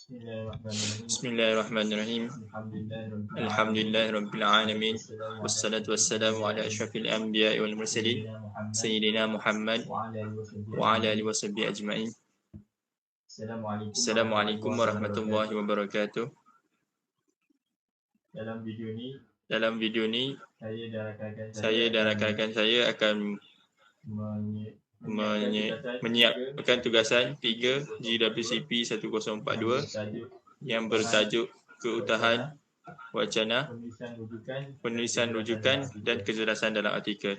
Bismillahirrahmanirrahim. Alhamdulillahirabbil alamin. Wassalatu wassalamu ala asyrafil anbiya'i wal mursalin sayyidina Muhammad wa ala alihi washabbihi ajmain. Assalamualaikum warahmatullahi wabarakatuh. Dalam video ni saya dan rakan-rakan saya akan menyiapkan tugasan 3 GWCP 1042 yang bertajuk Keutuhan Wacana, Penulisan Rujukan dan Kejelasan dalam Artikel.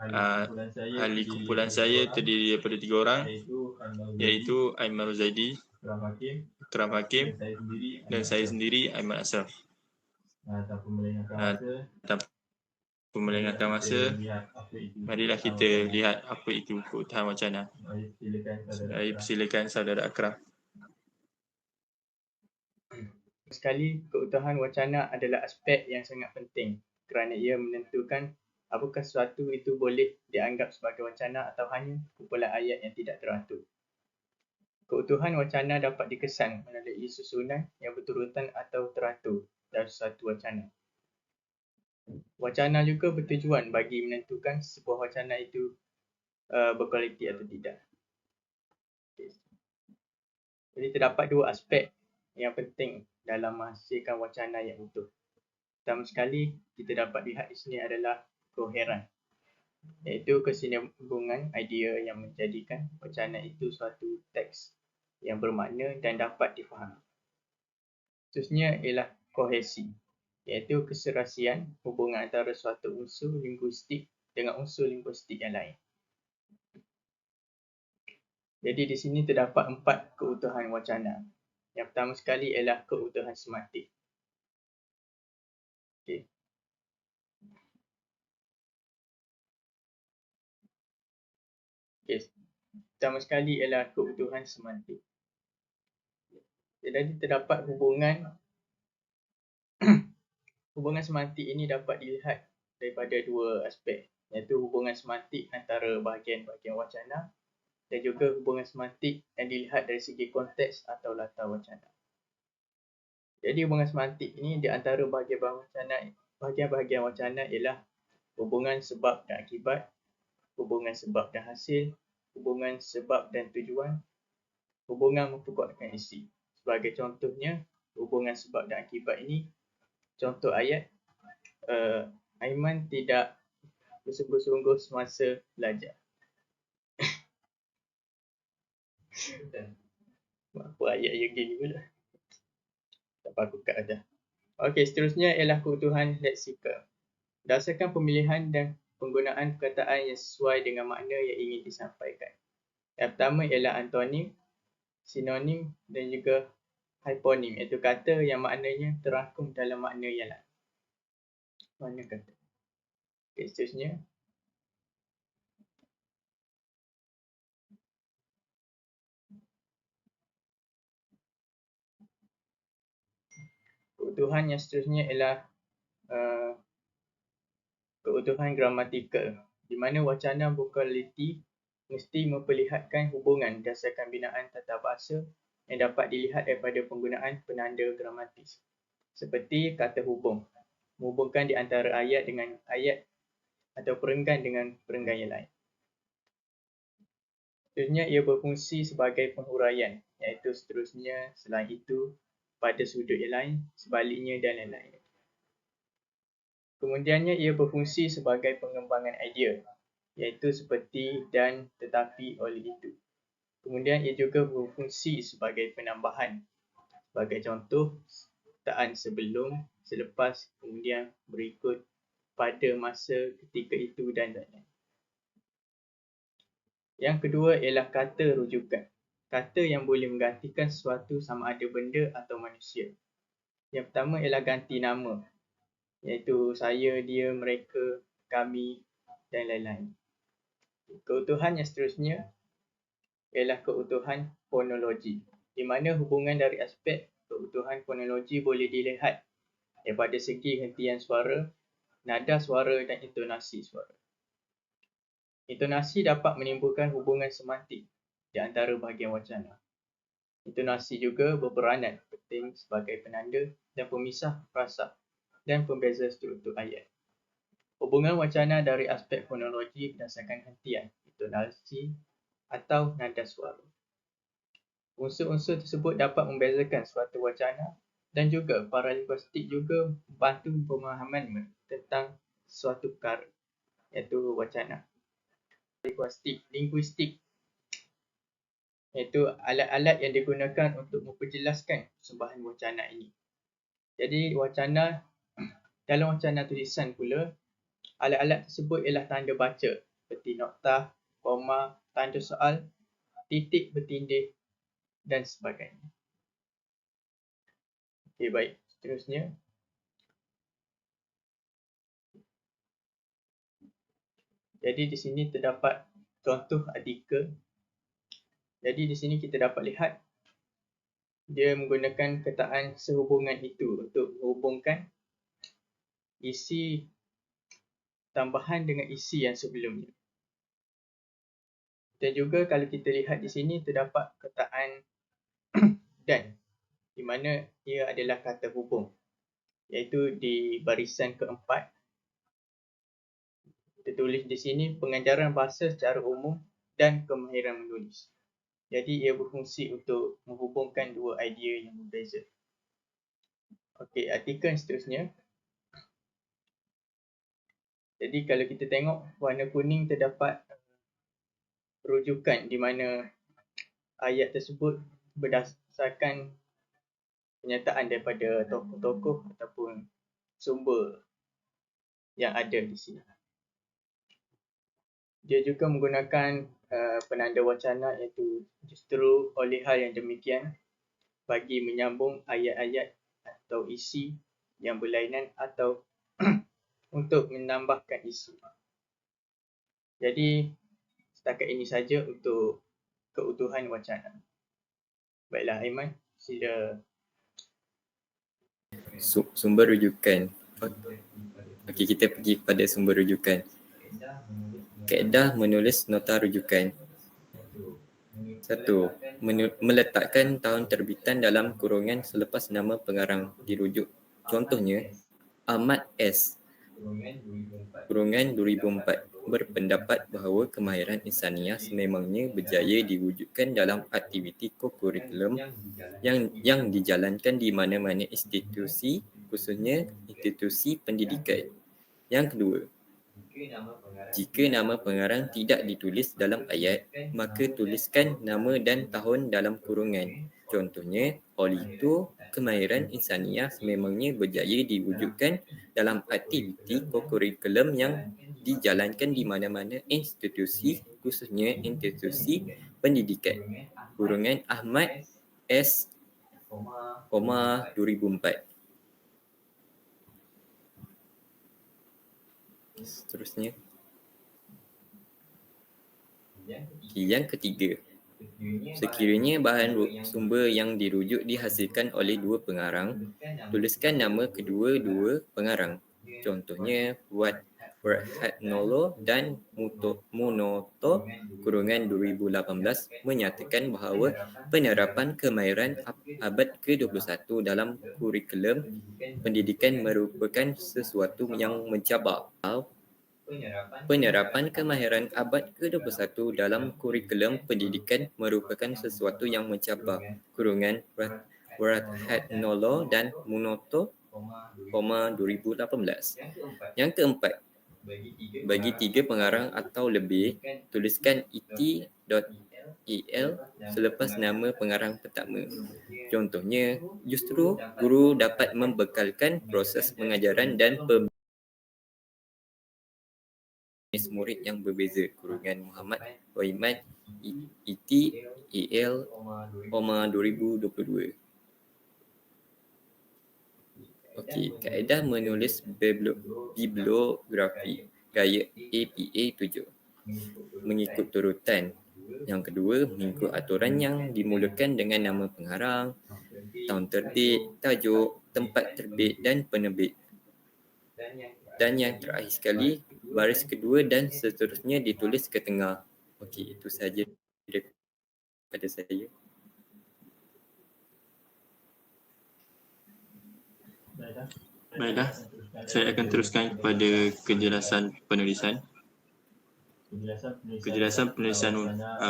Ahli kumpulan saya terdiri daripada 3 orang, iaitu Aiman Rozaidi, Ikram Hakim dan saya sendiri, Aiman Asraf. Tanpa melengahkan masa, marilah kita lihat apa itu keutuhan wacana. Saya persilakan saudara Akram. Sekali, keutuhan wacana adalah aspek yang sangat penting kerana ia menentukan apakah sesuatu itu boleh dianggap sebagai wacana atau hanya kumpulan ayat yang tidak teratur. Keutuhan wacana dapat dikesan melalui susunan yang berurutan atau teratur dalam suatu wacana. Wacana juga bertujuan bagi menentukan sebuah wacana itu berkualiti atau tidak. Jadi terdapat 2 aspek yang penting dalam menghasilkan wacana yang utuh. Pertama sekali, kita dapat lihat di sini adalah koheran, iaitu kesinambungan idea yang menjadikan wacana itu suatu teks yang bermakna dan dapat difahami. Seterusnya ialah kohesi, iaitu keserasian hubungan antara suatu unsur linguistik dengan unsur linguistik yang lain. Jadi di sini terdapat 4 keutuhan wacana. Yang pertama sekali ialah keutuhan semantik. Okey. Pertama sekali ialah keutuhan semantik. Jadi terdapat hubungan semantik ini dapat dilihat daripada 2 aspek, iaitu hubungan semantik antara bahagian-bahagian wacana dan juga hubungan semantik yang dilihat dari segi konteks atau latar wacana. Jadi hubungan semantik ini di antara bahagian-bahagian wacana ialah hubungan sebab dan akibat, hubungan sebab dan hasil, hubungan sebab dan tujuan, hubungan memperkuatkan isi. Sebagai contohnya, hubungan sebab dan akibat ini, contoh ayat, Aiman tidak bersungguh-sungguh semasa belajar. Apa ayat yang gini pula? Tak apa, aku cut dah. Okey, seterusnya ialah keutuhan leksikal. Berdasarkan pemilihan dan penggunaan perkataan yang sesuai dengan makna yang ingin disampaikan. Yang pertama ialah antonim, sinonim dan juga hyponim, iaitu kata yang maknanya terangkum dalam makna yang lain. Mana kata? Okey, seterusnya. Keutuhan yang seterusnya ialah keutuhan gramatikal, di mana wacana berkualiti mesti memperlihatkan hubungan berdasarkan binaan tata bahasa yang dapat dilihat daripada penggunaan penanda gramatis. Seperti kata hubung, menghubungkan di antara ayat dengan ayat atau perenggan dengan perenggan yang lain. Seterusnya, ia berfungsi sebagai penghuraian, iaitu seterusnya, selain itu, pada sudut yang lain, sebaliknya dan lain-lain. Kemudiannya, ia berfungsi sebagai pengembangan idea, iaitu seperti dan tetapi oleh itu. Kemudian ia juga berfungsi sebagai penambahan. Sebagai contoh, perkataan sebelum, selepas, kemudian berikut, pada masa, ketika itu dan lain-lain. Yang kedua ialah kata rujukan. Kata yang boleh menggantikan sesuatu sama ada benda atau manusia. Yang pertama ialah ganti nama, iaitu saya, dia, mereka, kami dan lain-lain. Keutuhan yang seterusnya ialah keutuhan fonologi, di mana hubungan dari aspek keutuhan fonologi boleh dilihat daripada segi hentian suara, nada suara dan intonasi suara. Intonasi dapat menimbulkan hubungan semantik di antara bahagian wacana. Intonasi juga berperanan penting sebagai penanda dan pemisah frasa dan pembeza struktur ayat. Hubungan wacana dari aspek fonologi berdasarkan hentian, intonasi atau nada suara. Unsur-unsur tersebut dapat membezakan suatu wacana dan juga para linguistik juga membantu pemahaman tentang suatu perkara, iaitu wacana. Linguistik iaitu alat-alat yang digunakan untuk memperjelaskan persembahan wacana ini. Jadi dalam wacana tulisan pula, alat-alat tersebut ialah tanda baca seperti noktah, koma, tanda soal, titik bertindih dan sebagainya. Okey, baik. Seterusnya. Jadi di sini terdapat contoh artikel. Jadi di sini kita dapat lihat dia menggunakan kataan sehubungan itu untuk menghubungkan isi tambahan dengan isi yang sebelumnya. Dan juga kalau kita lihat di sini terdapat kataan dan, di mana ia adalah kata hubung, iaitu di barisan keempat. Tertulis di sini pengajaran bahasa secara umum dan kemahiran menulis. Jadi ia berfungsi untuk menghubungkan dua idea yang berbeza. Okey, artikel seterusnya. Jadi kalau kita tengok warna kuning terdapat rujukan di mana ayat tersebut berdasarkan penyataan daripada tokoh-tokoh ataupun sumber yang ada di sini. Dia juga menggunakan penanda wacana iaitu justru oleh hal yang demikian bagi menyambung ayat-ayat atau isi yang berlainan atau untuk menambahkan isi. Jadi setakat ini saja untuk keutuhan wacana. Baiklah Aiman, sila. Sumber rujukan. Okey, kita pergi pada sumber rujukan. Kaedah menulis nota rujukan. 1. Meletakkan tahun terbitan dalam kurungan selepas nama pengarang dirujuk. Contohnya, Ahmad S. kurungan 2004 berpendapat bahawa kemahiran insaniah sememangnya berjaya diwujudkan dalam aktiviti kokurikulum yang dijalankan di mana-mana institusi, khususnya institusi pendidikan. Yang kedua, jika nama pengarang tidak ditulis dalam ayat, maka tuliskan nama dan tahun dalam kurungan. Contohnya, oleh itu, kemahiran insaniah sememangnya berjaya diwujudkan dalam aktiviti kokurikulum yang dijalankan di mana-mana institusi, khususnya institusi pendidikan. Kurungan Ahmad S. 2004. Seterusnya. Yang ketiga, sekiranya bahan sumber yang dirujuk dihasilkan oleh dua pengarang, tuliskan nama kedua-dua pengarang. Contohnya, Warhatnolo dan Munoto kurungan 2018 menyatakan bahawa penerapan kemahiran abad ke-21 dalam kurikulum pendidikan merupakan sesuatu yang mencabar. Penerapan kemahiran abad ke-21 dalam kurikulum pendidikan merupakan sesuatu yang mencabar. Kurungan Warhatnolo dan Munoto, 2018. Yang keempat, bagi tiga pengarang atau lebih, tuliskan it.el selepas nama pengarang pertama. Contohnya, justru guru dapat membekalkan proses pengajaran dan murid yang berbeza. Kurungan Muhammad Waiman it.el, 2022. Okey, kaedah menulis bibliografi gaya APA 7. Mengikut turutan. Yang kedua, mengikut aturan yang dimulakan dengan nama pengarang, tahun terbit, tajuk, tempat terbit dan penerbit. Dan yang terakhir sekali, baris kedua dan seterusnya ditulis ke tengah. Okey, itu sahaja daripada saya. Baiklah, saya akan teruskan kepada kejelasan penulisan. Kejelasan penulisan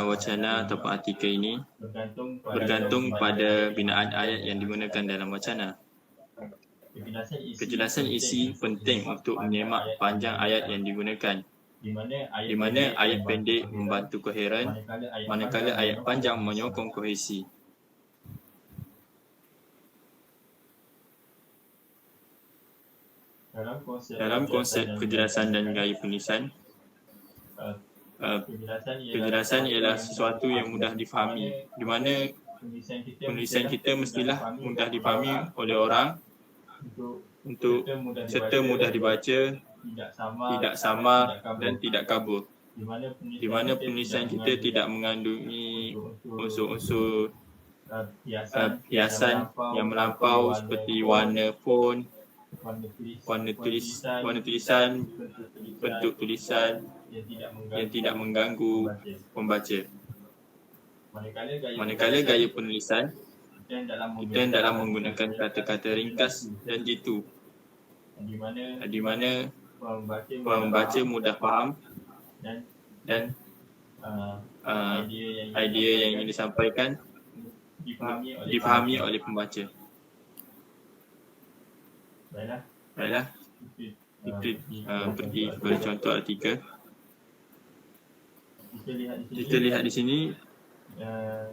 wacana ataupun artikel ini bergantung pada binaan ayat yang digunakan dalam wacana. Kejelasan isi penting untuk menyemak panjang ayat yang digunakan, di mana ayat pendek membantu koheren, manakala ayat panjang menyokong kohesi. Dalam konsep kejelasan dan gaya penulisan, kejelasan ialah sesuatu yang mudah difahami, di mana penulisan kita mestilah mudah difahami oleh orang serta mudah dibaca, tidak samar dan tidak kabur, di mana penulisan kita tidak mengandungi unsur-unsur hiasan yang melampau seperti warna font, warna tulisan, bentuk tulisan yang tidak mengganggu pembaca. Manakala gaya penulisan, kita dalam menggunakan kata-kata ringkas dan jitu, di mana pembaca mudah faham dan idea yang ingin disampaikan difahami oleh pembaca. Baiklah, kita pergi kepada contoh artikel. Kita lihat di sini,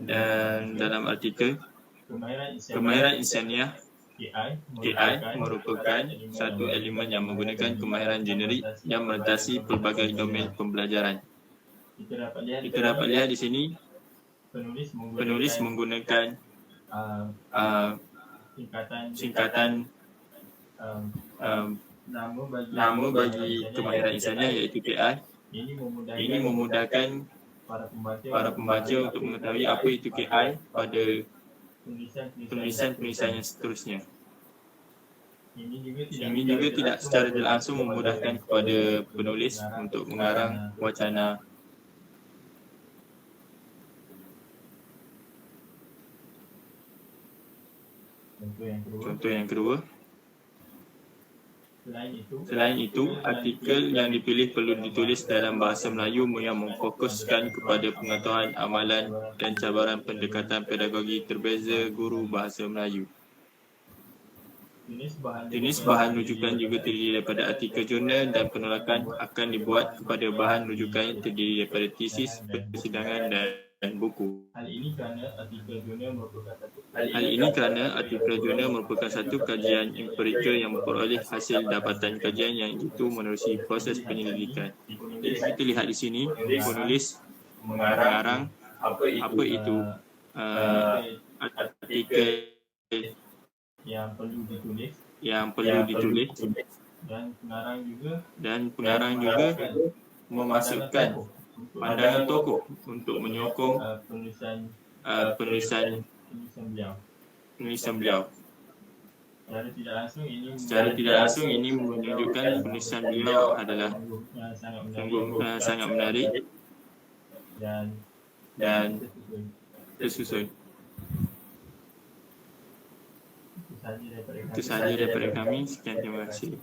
dan dalam artikel, kemahiran insaniah AI merupakan satu elemen yang menggunakan kemahiran generik yang melintasi pelbagai domain pembelajaran. Kita dapat lihat di sini, penulis menggunakan singkatan nama bagi kemahiran insaniah iaitu KI. Ini memudahkan para pembaca untuk mengetahui apa itu KI pada penulisan-penulisan yang seterusnya. Ini juga tidak secara langsung memudahkan kepada penulis untuk mengarang wacana. Contoh yang kedua. Selain itu, artikel yang dipilih perlu ditulis dalam bahasa Melayu yang memfokuskan kepada pengetahuan amalan dan cabaran pendekatan pedagogi terbeza guru bahasa Melayu. Jenis bahan rujukan juga terdiri daripada artikel jurnal dan penolakan akan dibuat kepada bahan rujukan yang terdiri daripada tesis, persidangan dan buku. Hal ini kerana artikel jurnal merupakan satu kajian empirikal yang memperoleh hasil dapatan kajian yang itu menerusi proses penyelidikan. Jadi kita lihat di sini, penulis mengarang apa itu artikel yang perlu ditulis, dan pengarang juga memasukkan pandangan tokoh untuk menyokong penulisan beliau. Secara tidak langsung ini menunjukkan penulisan beliau adalah sungguh sangat menarik dan tersusun. Itu sahaja daripada kami. Sekian, terima kasih.